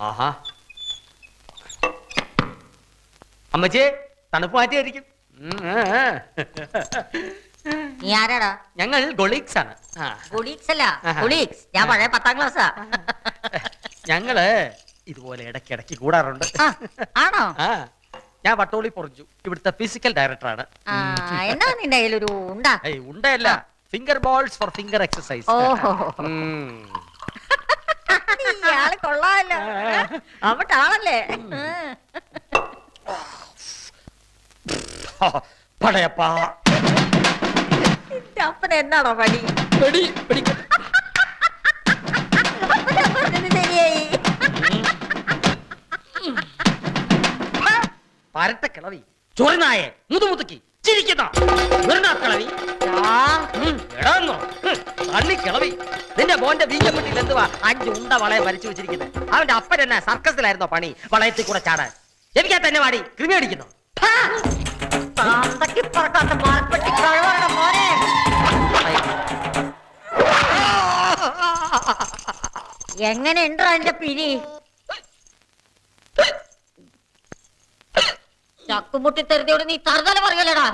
ആഹാ, അമ്മച്ചേ തണുപ്പ് മാറ്റിയായിരിക്കും. നീ ആരാടാ? ഞങ്ങൾ ഗൊളീക്സ് ആണ്. കൊളീഗ്സ് അല്ല, കൊളീഗ്സ്. ഞാൻ പഴയ 10ാം ക്ലാസ്സാ. ഞങ്ങള് ഇതുപോലെ ഇടയ്ക്കിടയ്ക്ക് കൂടാറുണ്ട്. ആണോ? ഞാൻ വട്ടോളി പൊറിച്ചു, ഇവിടുത്തെ ഫിസിക്കൽ ഡയറക്ടറാണ്. എന്നാ നിന്റെ കയ്യിലൊരു ഉണ്ടാ? ഉണ്ടല്ല, finger balls for finger exercise. ഇയാള് കൊള്ളാമല്ലോ, അവട്ടാണല്ലേ? പടയപ്പാ, അപ്പന എന്നാണോ പണി? ശരിയായി. പരട്ട കിളവി, ചൊറിനായെ, മുതുമുതുക്കി ചിരിക്കുന്ന കിളവി, തള്ളി കിളവി. നിന്റെ മോന്റെ വീഞ്ഞപ്പെട്ടിൽ എന്തുവാ 5 ഉണ്ട വളയെ വരച്ചു വെച്ചിരിക്കുന്നത്? അവന്റെ അപ്പൻ എന്നാ സർക്കസിലായിരുന്നോ പണി വളയത്തിൽ കൂടെ ചാടാൻ? എനിക്കാ തന്നെ വാടി കൃമി അടിക്കുന്നു. എങ്ങനെ ഉണ്ടോ എന്റെ പിരി? ചക്കുമുട്ടി തെരുതിയോട് നീ തറുതല പറയലടാ.